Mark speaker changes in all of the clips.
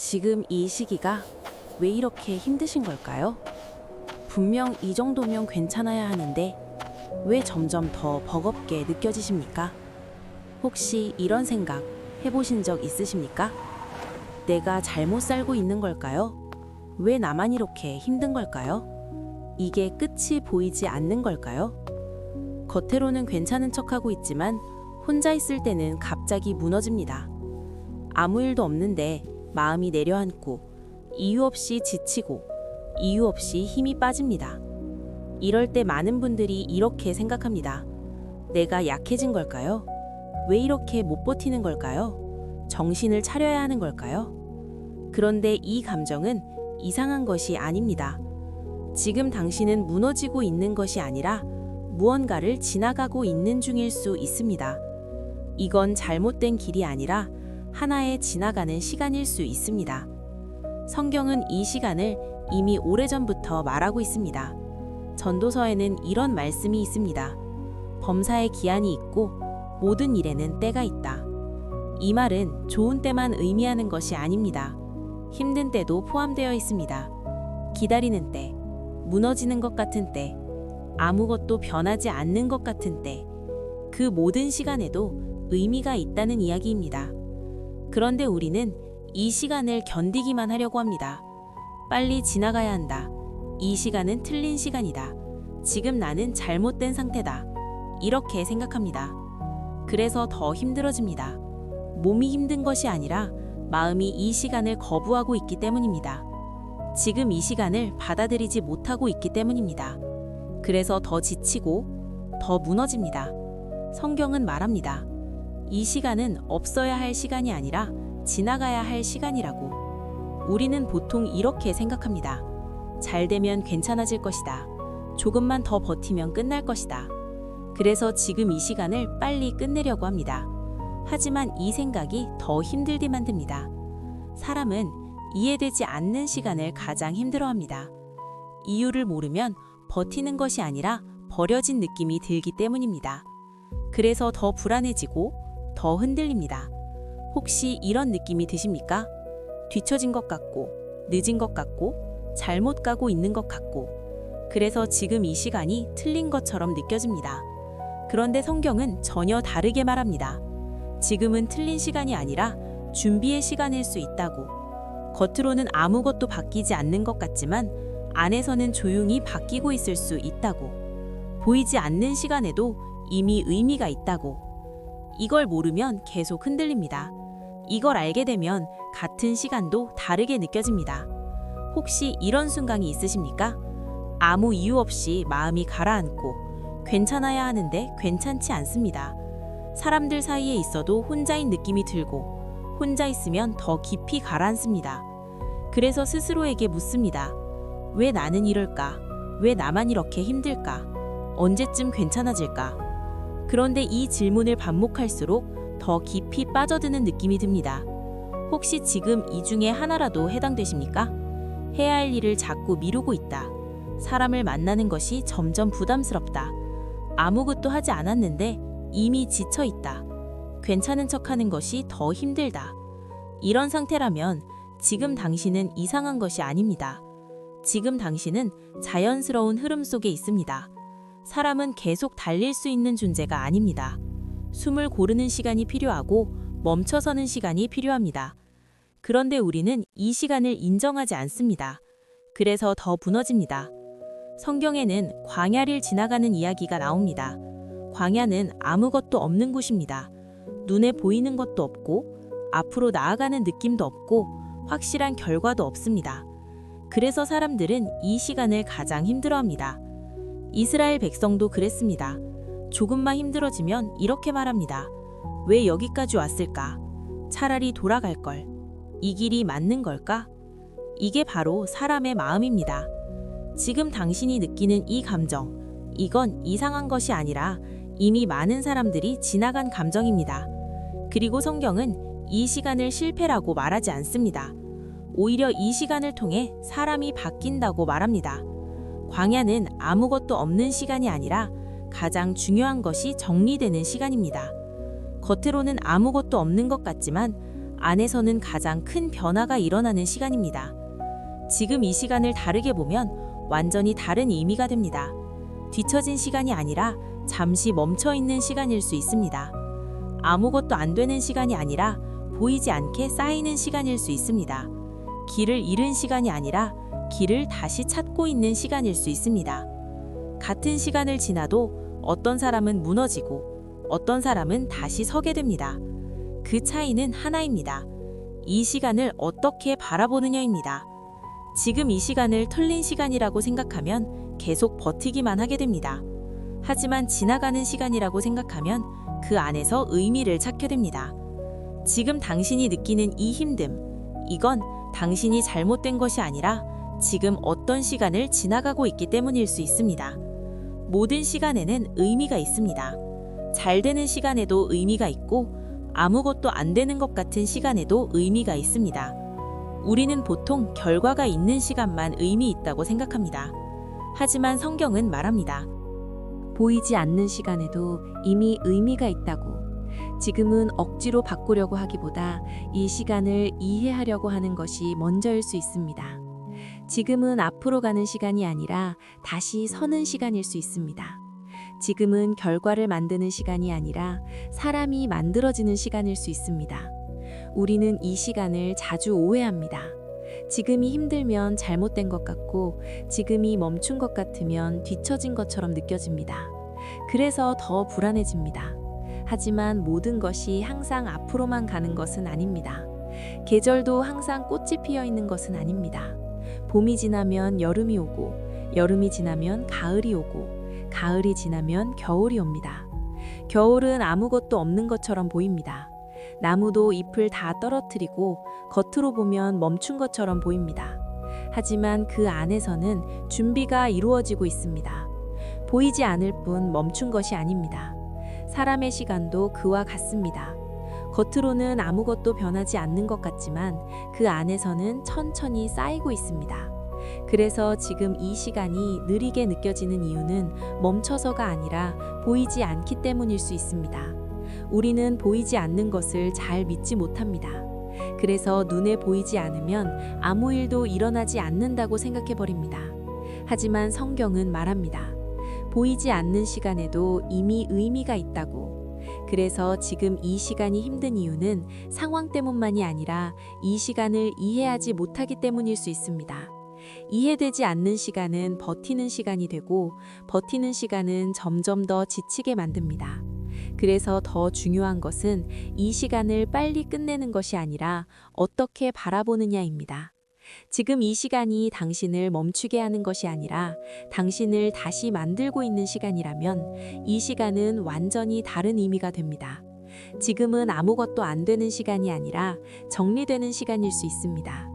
Speaker 1: 지금 이 시기가 왜 이렇게 힘드신 걸까요? 분명 이 정도면 괜찮아야 하는데 왜 점점 더 버겁게 느껴지십니까? 혹시 이런 생각 해보신 적 있으십니까? 내가 잘못 살고 있는 걸까요? 왜 나만 이렇게 힘든 걸까요? 이게 끝이 보이지 않는 걸까요? 겉으로는 괜찮은 척하고 있지만 혼자 있을 때는 갑자기 무너집니다. 아무 일도 없는데 마음이 내려앉고 이유 없이 지치고 이유 없이 힘이 빠집니다. 이럴 때 많은 분들이 이렇게 생각합니다. 내가 약해진 걸까요? 왜 이렇게 못 버티는 걸까요? 정신을 차려야 하는 걸까요? 그런데 이 감정은 이상한 것이 아닙니다. 지금 당신은 무너지고 있는 것이 아니라 무언가를 지나가고 있는 중일 수 있습니다. 이건 잘못된 길이 아니라 하나의 지나가는 시간일 수 있습니다. 성경은 이 시간을 이미 오래전부터 말하고 있습니다. 전도서에는 이런 말씀이 있습니다. 범사에 기한이 있고 모든 일에는 때가 있다. 이 말은 좋은 때만 의미하는 것이 아닙니다. 힘든 때도 포함되어 있습니다. 기다리는 때, 무너지는 것 같은 때, 아무것도 변하지 않는 것 같은 때, 그 모든 시간에도 의미가 있다는 이야기입니다. 그런데 우리는 이 시간을 견디기만 하려고 합니다. 빨리 지나가야 한다. 이 시간은 틀린 시간이다. 지금 나는 잘못된 상태다. 이렇게 생각합니다. 그래서 더 힘들어집니다. 몸이 힘든 것이 아니라 마음이 이 시간을 거부하고 있기 때문입니다. 지금 이 시간을 받아들이지 못하고 있기 때문입니다. 그래서 더 지치고 더 무너집니다. 성경은 말합니다. 이 시간은 없어야 할 시간이 아니라 지나가야 할 시간이라고. 우리는 보통 이렇게 생각합니다. 잘 되면 괜찮아질 것이다. 조금만 더 버티면 끝날 것이다. 그래서 지금 이 시간을 빨리 끝내려고 합니다. 하지만 이 생각이 더 힘들게 만듭니다. 사람은 이해되지 않는 시간을 가장 힘들어합니다. 이유를 모르면 버티는 것이 아니라 버려진 느낌이 들기 때문입니다. 그래서 더 불안해지고 더 흔들립니다. 혹시 이런 느낌이 드십니까? 뒤처진 것 같고, 늦은 것 같고, 잘못 가고 있는 것 같고, 그래서 지금 이 시간이 틀린 것처럼 느껴집니다. 그런데 성경은 전혀 다르게 말합니다. 지금은 틀린 시간이 아니라 준비의 시간일 수 있다고. 겉으로는 아무것도 바뀌지 않는 것 같지만 안에서는 조용히 바뀌고 있을 수 있다고. 보이지 않는 시간에도 이미 의미가 있다고. 이걸 모르면 계속 흔들립니다. 이걸 알게 되면 같은 시간도 다르게 느껴집니다. 혹시 이런 순간이 있으십니까? 아무 이유 없이 마음이 가라앉고 괜찮아야 하는데 괜찮지 않습니다. 사람들 사이에 있어도 혼자인 느낌이 들고 혼자 있으면 더 깊이 가라앉습니다. 그래서 스스로에게 묻습니다. 왜 나는 이럴까? 왜 나만 이렇게 힘들까? 언제쯤 괜찮아질까? 그런데 이 질문을 반복할수록 더 깊이 빠져드는 느낌이 듭니다. 혹시 지금 이 중에 하나라도 해당되십니까? 해야 할 일을 자꾸 미루고 있다. 사람을 만나는 것이 점점 부담스럽다. 아무것도 하지 않았는데 이미 지쳐 있다. 괜찮은 척하는 것이 더 힘들다. 이런 상태라면 지금 당신은 이상한 것이 아닙니다. 지금 당신은 자연스러운 흐름 속에 있습니다. 사람은 계속 달릴 수 있는 존재가 아닙니다. 숨을 고르는 시간이 필요하고 멈춰서는 시간이 필요합니다. 그런데 우리는 이 시간을 인정하지 않습니다. 그래서 더 무너집니다. 성경에는 광야를 지나가는 이야기가 나옵니다. 광야는 아무것도 없는 곳입니다. 눈에 보이는 것도 없고 앞으로 나아가는 느낌도 없고 확실한 결과도 없습니다. 그래서 사람들은 이 시간을 가장 힘들어합니다. 이스라엘 백성도 그랬습니다. 조금만 힘들어지면 이렇게 말합니다. 왜 여기까지 왔을까? 차라리 돌아갈 걸. 이 길이 맞는 걸까? 이게 바로 사람의 마음입니다. 지금 당신이 느끼는 이 감정, 이건 이상한 것이 아니라 이미 많은 사람들이 지나간 감정입니다. 그리고 성경은 이 시간을 실패라고 말하지 않습니다. 오히려 이 시간을 통해 사람이 바뀐다고 말합니다. 광야는 아무것도 없는 시간이 아니라 가장 중요한 것이 정리되는 시간입니다. 겉으로는 아무것도 없는 것 같지만 안에서는 가장 큰 변화가 일어나는 시간입니다. 지금 이 시간을 다르게 보면 완전히 다른 의미가 됩니다. 뒤처진 시간이 아니라 잠시 멈춰 있는 시간일 수 있습니다. 아무것도 안 되는 시간이 아니라 보이지 않게 쌓이는 시간일 수 있습니다. 길을 잃은 시간이 아니라 길을 다시 찾고 있는 시간일 수 있습니다. 같은 시간을 지나도 어떤 사람은 무너지고 어떤 사람은 다시 서게 됩니다. 그 차이는 하나입니다. 이 시간을 어떻게 바라보느냐입니다. 지금 이 시간을 틀린 시간이라고 생각하면 계속 버티기만 하게 됩니다. 하지만 지나가는 시간이라고 생각하면 그 안에서 의미를 찾게 됩니다. 지금 당신이 느끼는 이 힘듦, 이건 당신이 잘못된 것이 아니라 지금 어떤 시간을 지나가고 있기 때문일 수 있습니다. 모든 시간에는 의미가 있습니다. 잘 되는 시간에도 의미가 있고 아무것도 안 되는 것 같은 시간에도 의미가 있습니다. 우리는 보통 결과가 있는 시간만 의미 있다고 생각합니다. 하지만 성경은 말합니다.
Speaker 2: 보이지 않는 시간에도 이미 의미가 있다고. 지금은 억지로 바꾸려고 하기보다 이 시간을 이해하려고 하는 것이 먼저일 수 있습니다. 지금은 앞으로 가는 시간이 아니라 다시 서는 시간일 수 있습니다. 지금은 결과를 만드는 시간이 아니라 사람이 만들어지는 시간일 수 있습니다. 우리는 이 시간을 자주 오해합니다. 지금이 힘들면 잘못된 것 같고 지금이 멈춘 것 같으면 뒤처진 것처럼 느껴집니다. 그래서 더 불안해집니다. 하지만 모든 것이 항상 앞으로만 가는 것은 아닙니다. 계절도 항상 꽃이 피어 있는 것은 아닙니다. 봄이 지나면 여름이 오고 여름이 지나면 가을이 오고 가을이 지나면 겨울이 옵니다. 겨울은 아무것도 없는 것처럼 보입니다. 나무도 잎을 다 떨어뜨리고 겉으로 보면 멈춘 것처럼 보입니다. 하지만 그 안에서는 준비가 이루어지고 있습니다. 보이지 않을 뿐 멈춘 것이 아닙니다. 사람의 시간도 그와 같습니다. 겉으로는 아무것도 변하지 않는 것 같지만 그 안에서는 천천히 쌓이고 있습니다. 그래서 지금 이 시간이 느리게 느껴지는 이유는 멈춰서가 아니라 보이지 않기 때문일 수 있습니다. 우리는 보이지 않는 것을 잘 믿지 못합니다. 그래서 눈에 보이지 않으면 아무 일도 일어나지 않는다고 생각해버립니다. 하지만 성경은 말합니다. 보이지 않는 시간에도 이미 의미가 있다고. 그래서 지금 이 시간이 힘든 이유는 상황 때문만이 아니라 이 시간을 이해하지 못하기 때문일 수 있습니다. 이해되지 않는 시간은 버티는 시간이 되고 버티는 시간은 점점 더 지치게 만듭니다. 그래서 더 중요한 것은 이 시간을 빨리 끝내는 것이 아니라 어떻게 바라보느냐입니다. 지금 이 시간이 당신을 멈추게 하는 것이 아니라 당신을 다시 만들고 있는 시간이라면 이 시간은 완전히 다른 의미가 됩니다. 지금은 아무것도 안 되는 시간이 아니라 정리되는 시간일 수 있습니다.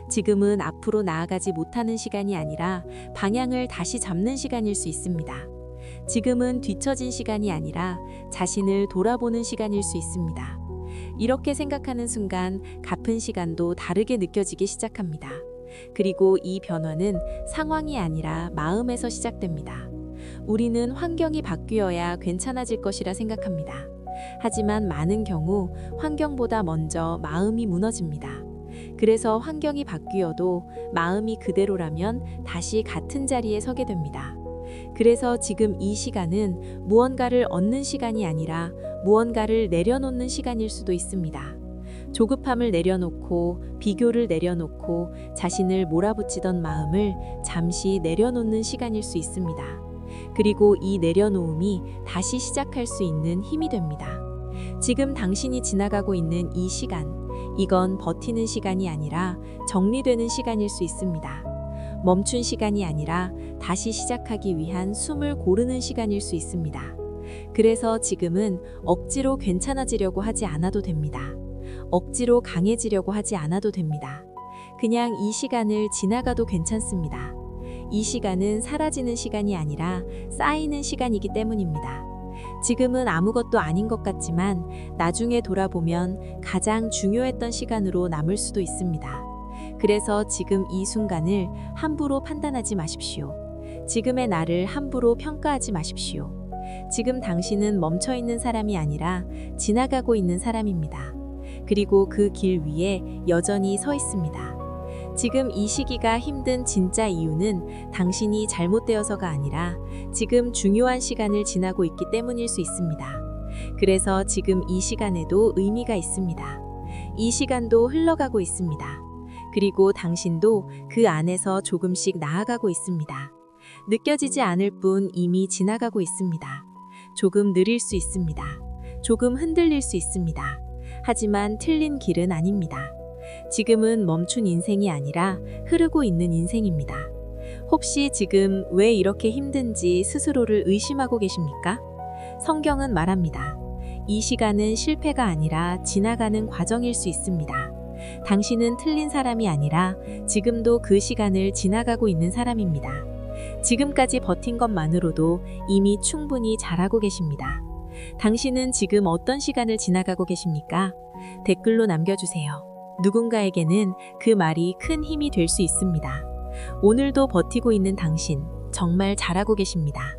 Speaker 2: 지금은 앞으로 나아가지 못하는 시간이 아니라 방향을 다시 잡는 시간일 수 있습니다. 지금은 뒤처진 시간이 아니라 자신을 돌아보는 시간일 수 있습니다. 이렇게 생각하는 순간 갚은 시간도 다르게 느껴지기 시작합니다. 그리고 이 변화는 상황이 아니라 마음에서 시작됩니다. 우리는 환경이 바뀌어야 괜찮아질 것이라 생각합니다. 하지만 많은 경우 환경보다 먼저 마음이 무너집니다. 그래서 환경이 바뀌어도 마음이 그대로라면 다시 같은 자리에 서게 됩니다. 그래서 지금 이 시간은 무언가를 얻는 시간이 아니라 무언가를 내려놓는 시간일 수도 있습니다. 조급함을 내려놓고 비교를 내려놓고 자신을 몰아붙이던 마음을 잠시 내려놓는 시간일 수 있습니다. 그리고 이 내려놓음이 다시 시작할 수 있는 힘이 됩니다. 지금 당신이 지나가고 있는 이 시간, 이건 버티는 시간이 아니라 정리되는 시간일 수 있습니다. 멈춘 시간이 아니라 다시 시작하기 위한 숨을 고르는 시간일 수 있습니다. 그래서 지금은 억지로 괜찮아지려고 하지 않아도 됩니다. 억지로 강해지려고 하지 않아도 됩니다. 그냥 이 시간을 지나가도 괜찮습니다. 이 시간은 사라지는 시간이 아니라 쌓이는 시간이기 때문입니다. 지금은 아무것도 아닌 것 같지만 나중에 돌아보면 가장 중요했던 시간으로 남을 수도 있습니다. 그래서 지금 이 순간을 함부로 판단하지 마십시오. 지금의 나를 함부로 평가하지 마십시오. 지금 당신은 멈춰 있는 사람이 아니라 지나가고 있는 사람입니다. 그리고 그 길 위에 여전히 서 있습니다. 지금 이 시기가 힘든 진짜 이유는 당신이 잘못되어서가 아니라 지금 중요한 시간을 지나고 있기 때문일 수 있습니다. 그래서 지금 이 시간에도 의미가 있습니다. 이 시간도 흘러가고 있습니다. 그리고 당신도 그 안에서 조금씩 나아가고 있습니다. 느껴지지 않을 뿐 이미 지나가고 있습니다. 조금 느릴 수 있습니다. 조금 흔들릴 수 있습니다. 하지만 틀린 길은 아닙니다. 지금은 멈춘 인생이 아니라 흐르고 있는 인생입니다. 혹시 지금 왜 이렇게 힘든지 스스로를 의심하고 계십니까? 성경은 말합니다. 이 시간은 실패가 아니라 지나가는 과정일 수 있습니다. 당신은 틀린 사람이 아니라 지금도 그 시간을 지나가고 있는 사람입니다. 지금까지 버틴 것만으로도 이미 충분히 잘하고 계십니다. 당신은 지금 어떤 시간을 지나가고 계십니까? 댓글로 남겨주세요. 누군가에게는 그 말이 큰 힘이 될 수 있습니다. 오늘도 버티고 있는 당신, 정말 잘하고 계십니다.